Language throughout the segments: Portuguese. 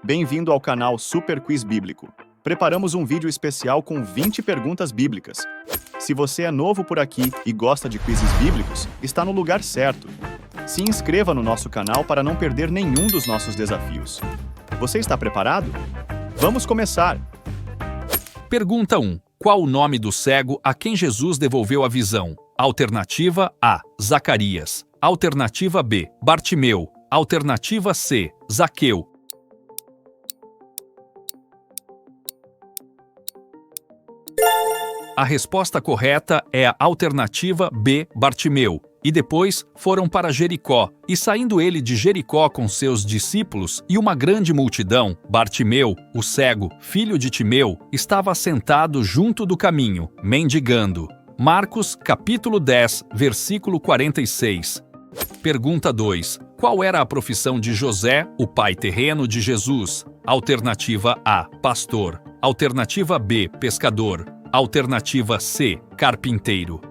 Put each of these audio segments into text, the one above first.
Bem-vindo ao canal Super Quiz Bíblico. Preparamos um vídeo especial com 20 perguntas bíblicas. Se você é novo por aqui e gosta de quizzes bíblicos, está no lugar certo. Se inscreva no nosso canal para não perder nenhum dos nossos desafios. Você está preparado? Vamos começar! Pergunta 1. Qual o nome do cego a quem Jesus devolveu a visão? Alternativa A. Zacarias. Alternativa B. Bartimeu. Alternativa C. Zaqueu. A resposta correta é a alternativa B. Bartimeu. E depois foram para Jericó, e saindo ele de Jericó com seus discípulos e uma grande multidão, Bartimeu, o cego, filho de Timeu, estava sentado junto do caminho, mendigando. Marcos, capítulo 10, versículo 46. Pergunta 2. Qual era a profissão de José, o pai terreno de Jesus? Alternativa A, pastor. Alternativa B, pescador. Alternativa C, carpinteiro.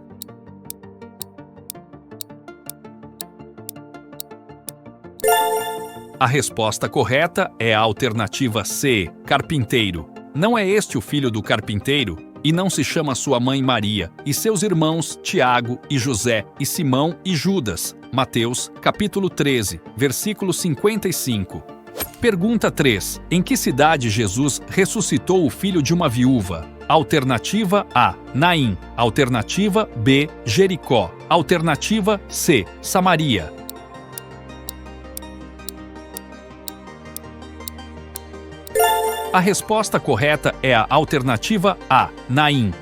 A resposta correta é a alternativa C, carpinteiro. Não é este o filho do carpinteiro? E não se chama sua mãe Maria, e seus irmãos Tiago e José, e Simão e Judas? Mateus, capítulo 13, versículo 55. Pergunta 3. Em que cidade Jesus ressuscitou o filho de uma viúva? Alternativa A, Naim. Alternativa B, Jericó. Alternativa C, Samaria. A resposta correta é a alternativa A, Naim.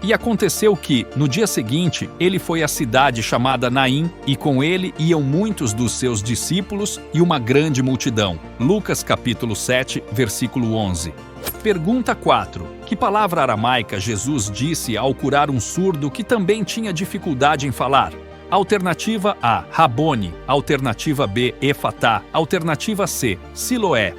E aconteceu que, no dia seguinte, ele foi à cidade chamada Naim, e com ele iam muitos dos seus discípulos e uma grande multidão. Lucas capítulo 7, versículo 11. Pergunta 4. Que palavra aramaica Jesus disse ao curar um surdo que também tinha dificuldade em falar? Alternativa A, Rabone. Alternativa B, Efatá. Alternativa C, Siloé.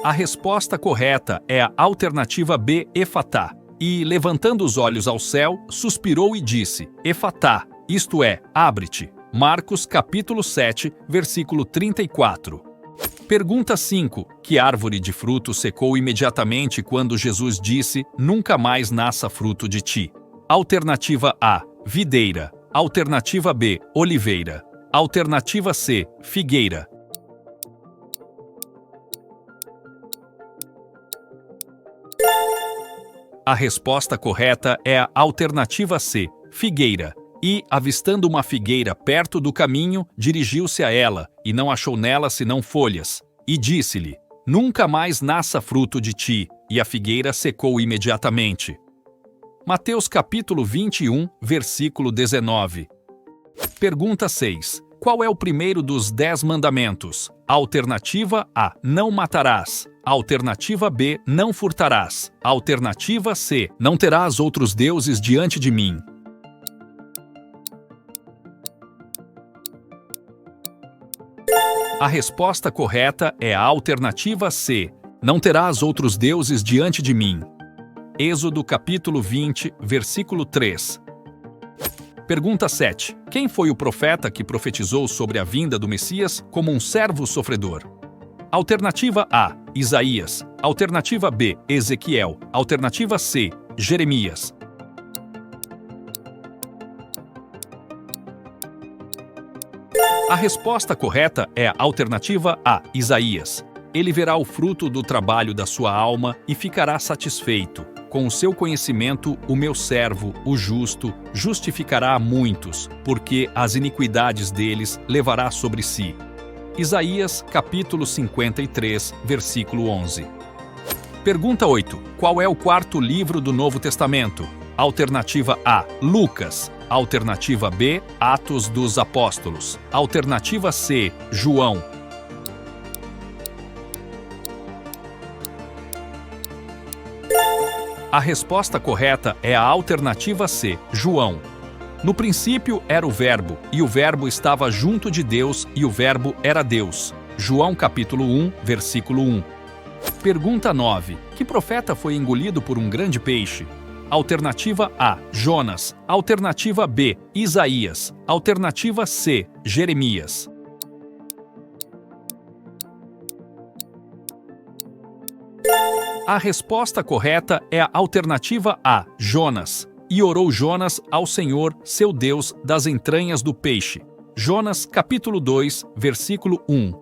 A resposta correta é a alternativa B, Efatá. E, levantando os olhos ao céu, suspirou e disse, Efatá, isto é, abre-te. Marcos, capítulo 7, versículo 34. Pergunta 5. Que árvore de fruto secou imediatamente quando Jesus disse, nunca mais nasça fruto de ti? Alternativa A, videira. Alternativa B, oliveira. Alternativa C, figueira. A resposta correta é a alternativa C, figueira. E, avistando uma figueira perto do caminho, dirigiu-se a ela, e não achou nela senão folhas. E disse-lhe, nunca mais nasça fruto de ti. E a figueira secou imediatamente. Mateus capítulo 21, versículo 19. Pergunta 6. Qual é o primeiro dos 10 mandamentos? Alternativa A, não matarás. Alternativa B, não furtarás. Alternativa C, não terás outros deuses diante de mim. A resposta correta é a alternativa C, não terás outros deuses diante de mim. Êxodo capítulo 20, versículo 3. Pergunta 7. Quem foi o profeta que profetizou sobre a vinda do Messias como um servo sofredor? Alternativa A, Isaías. Alternativa B, Ezequiel. Alternativa C, Jeremias. A resposta correta é a alternativa A, Isaías. Ele verá o fruto do trabalho da sua alma e ficará satisfeito. Com o seu conhecimento, o meu servo, o justo, justificará a muitos, porque as iniquidades deles levará sobre si. Isaías, capítulo 53, versículo 11. Pergunta 8. Qual é o quarto livro do Novo Testamento? Alternativa A, Lucas. Alternativa B, Atos dos Apóstolos. Alternativa C, João. A resposta correta é a alternativa C, João. No princípio era o Verbo, e o Verbo estava junto de Deus, e o Verbo era Deus. João capítulo 1, versículo 1. Pergunta 9. Que profeta foi engolido por um grande peixe? Alternativa A, Jonas. Alternativa B, Isaías. Alternativa C, Jeremias. A resposta correta é a alternativa A, Jonas. E orou Jonas ao Senhor, seu Deus, das entranhas do peixe. Jonas, capítulo 2, versículo 1.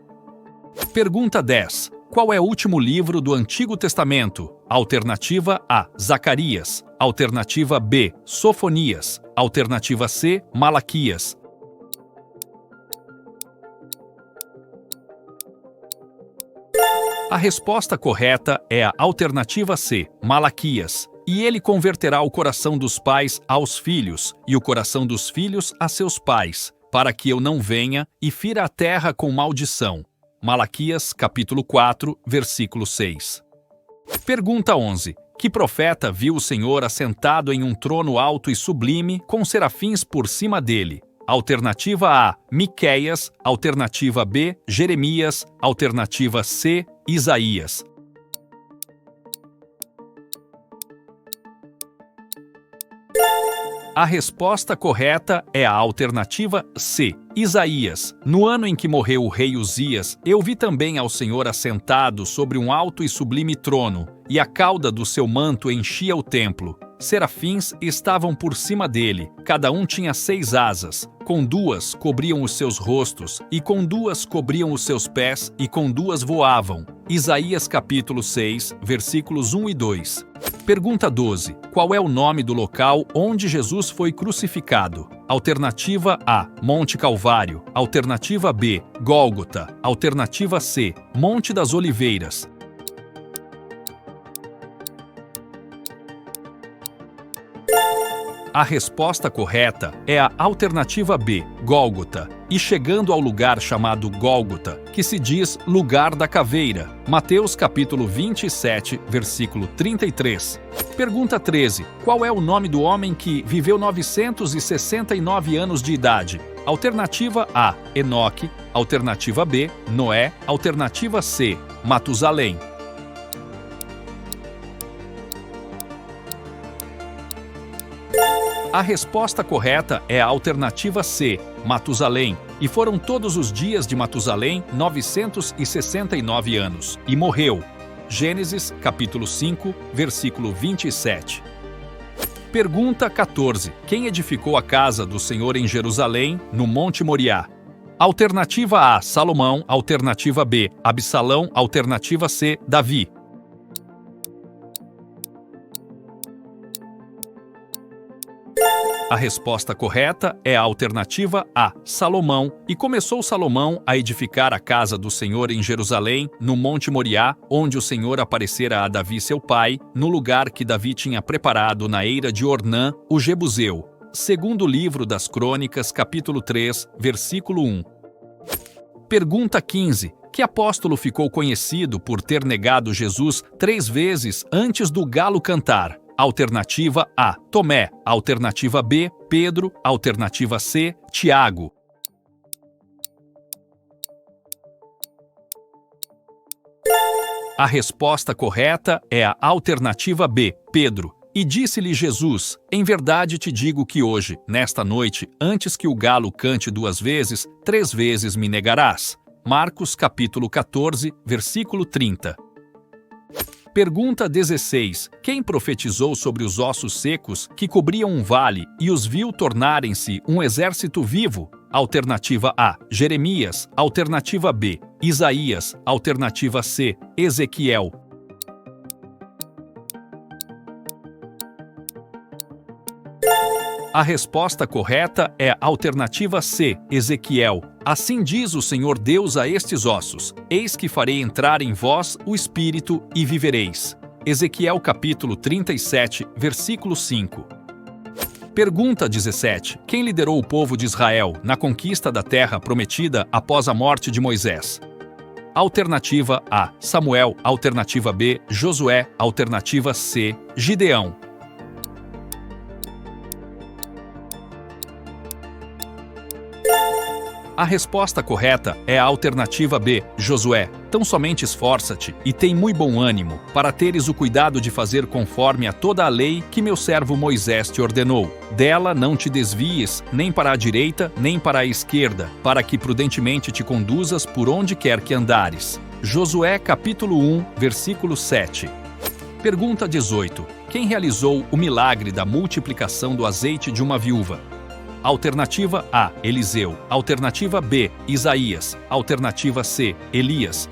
Pergunta 10. Qual é o último livro do Antigo Testamento? Alternativa A, Zacarias. Alternativa B, Sofonias. Alternativa C, Malaquias. A resposta correta é a alternativa C, Malaquias. E ele converterá o coração dos pais aos filhos, e o coração dos filhos a seus pais, para que eu não venha e fira a terra com maldição. Malaquias, capítulo 4, versículo 6. Pergunta 11. Que profeta viu o Senhor assentado em um trono alto e sublime, com serafins por cima dele? Alternativa A, Miqueias. Alternativa B, Jeremias. Alternativa C, Isaías. A resposta correta é a alternativa C, Isaías. No ano em que morreu o rei Uzias, eu vi também ao Senhor assentado sobre um alto e sublime trono, e a cauda do seu manto enchia o templo. Serafins estavam por cima dele, cada um tinha 6 asas, com 2 cobriam os seus rostos, e com 2 cobriam os seus pés, e com 2 voavam. Isaías capítulo 6, versículos 1 e 2. Pergunta 12. Qual é o nome do local onde Jesus foi crucificado? Alternativa A, Monte Calvário. Alternativa B, Gólgota. Alternativa C, Monte das Oliveiras. A resposta correta é a alternativa B, Gólgota. E chegando ao lugar chamado Gólgota, que se diz lugar da caveira. Mateus capítulo 27, versículo 33. Pergunta 13. Qual é o nome do homem que viveu 969 anos de idade? Alternativa A, Enoque. Alternativa B, Noé. Alternativa C, Matusalém. A resposta correta é a alternativa C, Matusalém, e foram todos os dias de Matusalém 969 anos, e morreu. Gênesis, capítulo 5, versículo 27. Pergunta 14. Quem edificou a casa do Senhor em Jerusalém, no Monte Moriá? Alternativa A, Salomão. Alternativa B, Absalão. Alternativa C, Davi. A resposta correta é a alternativa A, Salomão, e começou Salomão a edificar a casa do Senhor em Jerusalém, no Monte Moriá, onde o Senhor aparecera a Davi seu pai, no lugar que Davi tinha preparado na eira de Ornã, o Jebuseu. Segundo livro das Crônicas, capítulo 3, versículo 1. Pergunta 15. Que apóstolo ficou conhecido por ter negado Jesus 3 vezes antes do galo cantar? Alternativa A, Tomé. Alternativa B, Pedro. Alternativa C, Tiago. A resposta correta é a alternativa B, Pedro. E disse-lhe Jesus: Em verdade te digo que hoje, nesta noite, antes que o galo cante 2 vezes, 3 vezes me negarás. Marcos capítulo 14, versículo 30. Pergunta 16. Quem profetizou sobre os ossos secos que cobriam um vale e os viu tornarem-se um exército vivo? Alternativa A, Jeremias. Alternativa B, Isaías. Alternativa C, Ezequiel. A resposta correta é a alternativa C, Ezequiel. Assim diz o Senhor Deus a estes ossos: Eis que farei entrar em vós o Espírito e vivereis. Ezequiel capítulo 37, versículo 5. Pergunta 17. Quem liderou o povo de Israel na conquista da terra prometida após a morte de Moisés? Alternativa A, Samuel. Alternativa B, Josué. Alternativa C, Gideão. A resposta correta é a alternativa B, Josué. Tão somente esforça-te e tem muito bom ânimo, para teres o cuidado de fazer conforme a toda a lei que meu servo Moisés te ordenou. Dela não te desvies, nem para a direita, nem para a esquerda, para que prudentemente te conduzas por onde quer que andares. Josué capítulo 1, versículo 7. Pergunta 18. Quem realizou o milagre da multiplicação do azeite de uma viúva? Alternativa A, Eliseu. Alternativa B, Isaías. Alternativa C, Elias.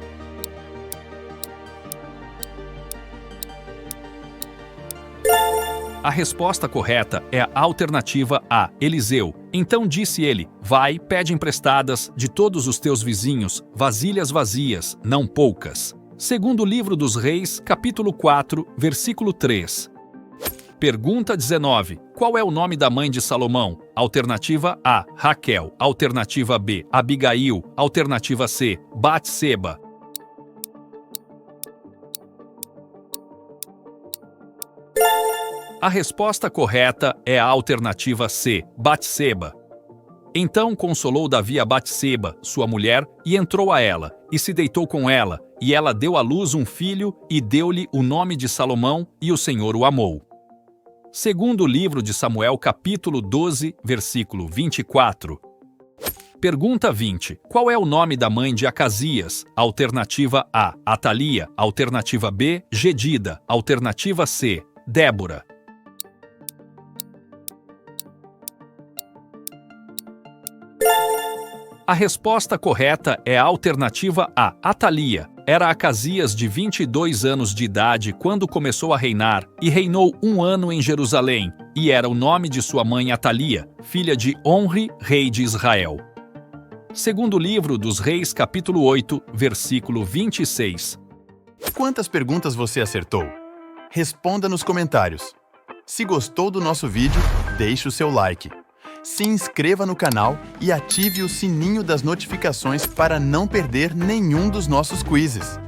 A resposta correta é a alternativa A, Eliseu. Então disse ele: vai, pede emprestadas de todos os teus vizinhos, vasilhas vazias, não poucas. Segundo livro dos Reis, capítulo 4, versículo 3. Pergunta 19. Qual é o nome da mãe de Salomão? Alternativa A, Raquel. Alternativa B, Abigail. Alternativa C, Batseba. A resposta correta é a alternativa C, Batseba. Então consolou Davi a Batseba, sua mulher, e entrou a ela, e se deitou com ela, e ela deu à luz um filho, e deu-lhe o nome de Salomão, e o Senhor o amou. Segundo livro de Samuel, capítulo 12, versículo 24. Pergunta 20. Qual é o nome da mãe de Acasias? Alternativa A, Atalia. Alternativa B, Gedida. Alternativa C, Débora. A resposta correta é a alternativa A, Atalia. Era Acasias de 22 anos de idade quando começou a reinar e reinou 1 ano em Jerusalém, e era o nome de sua mãe Atalia, filha de Onri, rei de Israel. Segundo livro dos Reis, capítulo 8, versículo 26. Quantas perguntas você acertou? Responda nos comentários. Se gostou do nosso vídeo, deixe o seu like. Se inscreva no canal e ative o sininho das notificações para não perder nenhum dos nossos quizzes.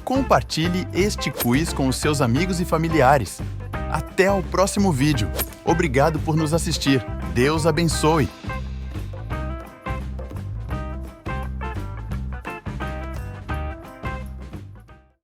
Compartilhe este quiz com os seus amigos e familiares. Até o próximo vídeo. Obrigado por nos assistir. Deus abençoe.